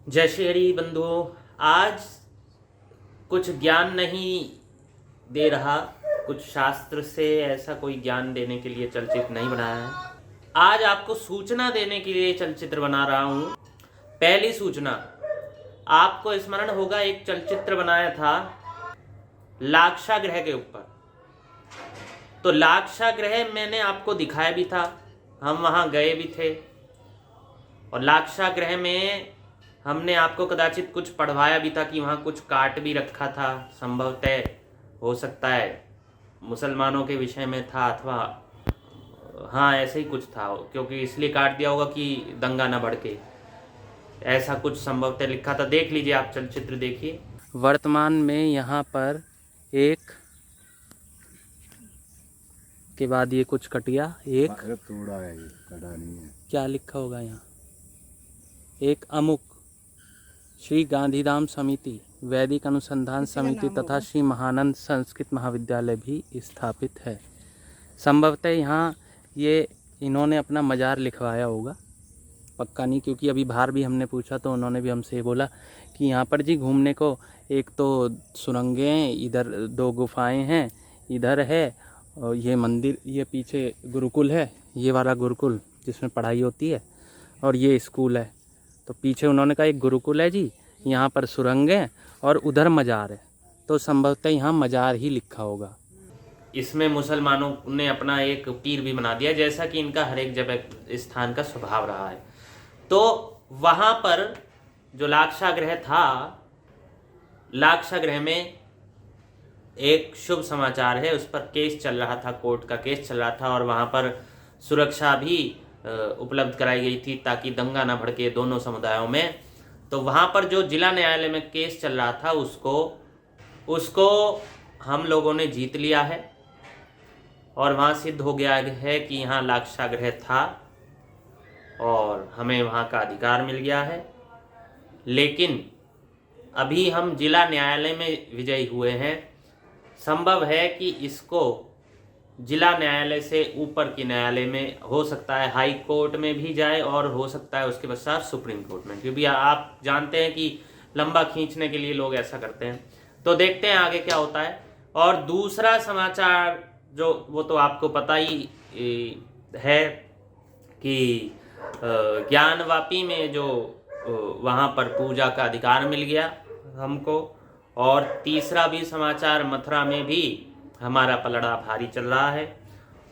जय श्री हरि बंधुओं। आज कुछ ज्ञान नहीं दे रहा, कुछ शास्त्र से ऐसा कोई ज्ञान देने के लिए चलचित्र नहीं बनाया है। आज आपको सूचना देने के लिए चलचित्र बना रहा हूँ। पहली सूचना, आपको स्मरण होगा एक चलचित्र बनाया था लाक्षा ग्रह के ऊपर। तो लाक्षा ग्रह मैंने आपको दिखाया भी था, हम वहाँ गए भी थे और लाक्षा ग्रह में हमने आपको कदाचित कुछ पढ़वाया भी था कि वहाँ कुछ काट भी रखा था। संभवतः हो सकता है मुसलमानों के विषय में था, अथवा हाँ ऐसे ही कुछ था, क्योंकि इसलिए काट दिया होगा कि दंगा ना भड़के, ऐसा कुछ संभवतः लिखा था। देख लीजिए, आप चलचित्र देखिए। वर्तमान में यहाँ पर एक के बाद ये कुछ कटिया एक तोड़ा है, ये कटा नहीं है। क्या लिखा होगा यहाँ, एक अमुक श्री गांधीधाम समिति, वैदिक अनुसंधान समिति तथा श्री महानंद संस्कृत महाविद्यालय भी स्थापित है। संभवतः यहाँ ये इन्होंने अपना मजार लिखवाया होगा, पक्का नहीं, क्योंकि अभी बाहर भी हमने पूछा तो उन्होंने भी हमसे बोला कि यहाँ पर जी घूमने को एक तो सुरंगें हैं, इधर दो गुफाएं हैं, इधर है और ये मंदिर, ये पीछे गुरुकुल है, ये वाला गुरुकुल जिसमें पढ़ाई होती है, और ये स्कूल है। तो पीछे उन्होंने कहा एक गुरुकुल है जी, यहाँ पर सुरंगें और उधर मजार है, तो संभवतः यहाँ मजार ही लिखा होगा। इसमें मुसलमानों ने अपना एक पीर भी बना दिया, जैसा कि इनका हर एक जगह स्थान का स्वभाव रहा है। तो वहाँ पर जो लाक्षा ग्रह था, लाक्षा ग्रह में एक शुभ समाचार है, उस पर केस चल रहा था, कोर्ट का केस चल रहा था, और वहाँ पर सुरक्षा भी उपलब्ध कराई गई थी ताकि दंगा ना भड़के दोनों समुदायों में। तो वहाँ पर जो जिला न्यायालय में केस चल रहा था उसको हम लोगों ने जीत लिया है, और वहाँ सिद्ध हो गया है कि यहाँ लाक्षागृह था और हमें वहाँ का अधिकार मिल गया है। लेकिन अभी हम जिला न्यायालय में विजयी हुए हैं। संभव है कि इसको जिला न्यायालय से ऊपर की न्यायालय में, हो सकता है हाई कोर्ट में भी जाए, और हो सकता है उसके पश्चात सुप्रीम कोर्ट में, क्योंकि आप जानते हैं कि लंबा खींचने के लिए लोग ऐसा करते हैं। तो देखते हैं आगे क्या होता है। और दूसरा समाचार जो, वो तो आपको पता ही है कि ज्ञानवापी में जो वहाँ पर पूजा का अधिकार मिल गया हमको। और तीसरा भी समाचार, मथुरा में भी हमारा पलड़ा भारी चल रहा है।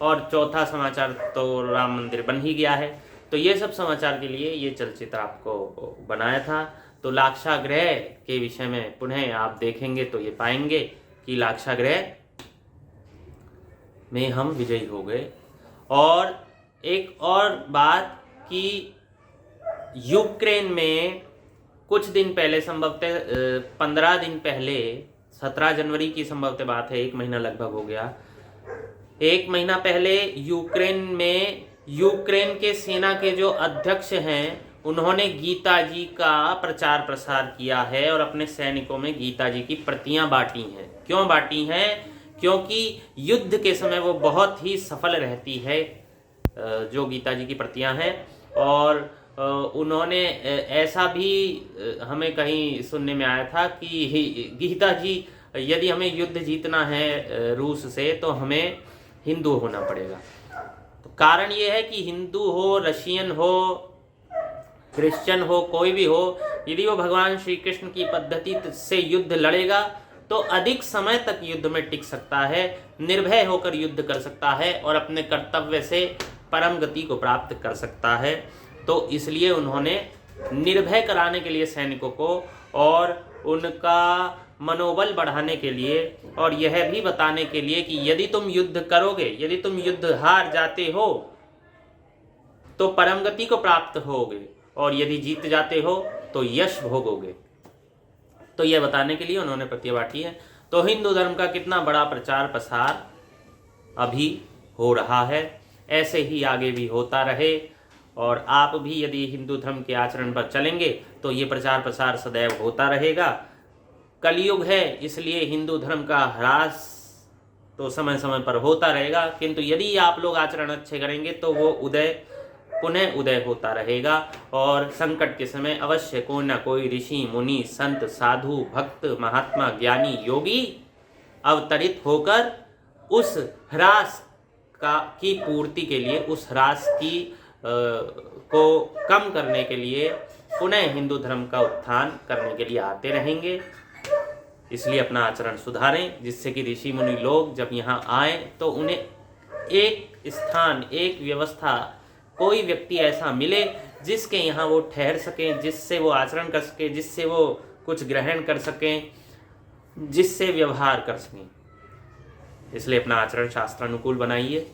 और चौथा समाचार तो राम मंदिर बन ही गया है। तो ये सब समाचार के लिए ये चलचित्र आपको बनाया था। तो लाक्षागृह के विषय में पुनः आप देखेंगे तो ये पाएंगे कि लाक्षागृह में हम विजयी हो गए। और एक और बात कि यूक्रेन में कुछ दिन पहले, संभवतः 15 दिन पहले, 17 जनवरी की संभवतः बात है, 1 महीना लगभग हो गया, 1 महीना पहले यूक्रेन में यूक्रेन के सेना के जो अध्यक्ष हैं, उन्होंने गीता जी का प्रचार प्रसार किया है और अपने सैनिकों में गीता जी की प्रतियां बांटी हैं। क्यों बांटी हैं? क्योंकि युद्ध के समय वो बहुत ही सफल रहती है, जो गीता जी की प्रतियां हैं। और उन्होंने ऐसा भी हमें कहीं सुनने में आया था कि गीता जी, यदि हमें युद्ध जीतना है रूस से, तो हमें हिंदू होना पड़ेगा। तो कारण ये है कि हिंदू हो, रशियन हो, क्रिश्चियन हो, कोई भी हो, यदि वो भगवान श्री कृष्ण की पद्धति से युद्ध लड़ेगा तो अधिक समय तक युद्ध में टिक सकता है, निर्भय होकर युद्ध कर सकता है और अपने कर्तव्य से परम गति को प्राप्त कर सकता है। तो इसलिए उन्होंने निर्भय कराने के लिए सैनिकों को, और उनका मनोबल बढ़ाने के लिए, और यह भी बताने के लिए कि यदि तुम युद्ध करोगे, यदि तुम युद्ध हार जाते हो तो परम गति को प्राप्त होगे, और यदि जीत जाते हो तो यश भोगोगे। तो यह बताने के लिए उन्होंने प्रतिज्ञा बांटी है। तो हिंदू धर्म का कितना बड़ा प्रचार प्रसार अभी हो रहा है, ऐसे ही आगे भी होता रहे। और आप भी यदि हिंदू धर्म के आचरण पर चलेंगे तो ये प्रचार प्रसार सदैव होता रहेगा। कलयुग है, इसलिए हिंदू धर्म का ह्रास तो समय समय पर होता रहेगा, किंतु यदि आप लोग आचरण अच्छे करेंगे तो वो उदय पुनः उदय होता रहेगा और संकट के समय अवश्य कोई न कोई ऋषि मुनि संत साधु भक्त महात्मा ज्ञानी योगी अवतरित होकर उस ह्रास की पूर्ति के लिए, उस ह्रास को कम करने के लिए, पुनः हिंदू धर्म का उत्थान करने के लिए आते रहेंगे। इसलिए अपना आचरण सुधारें, जिससे कि ऋषि मुनि लोग जब यहाँ आए तो उन्हें एक स्थान, एक व्यवस्था, कोई व्यक्ति ऐसा मिले जिसके यहाँ वो ठहर सकें, जिससे वो आचरण कर सकें, जिससे वो कुछ ग्रहण कर सकें, जिससे व्यवहार कर सकें। इसलिए अपना आचरण शास्त्रानुकूल बनाइए।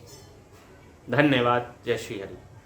धन्यवाद। जय श्री हरि।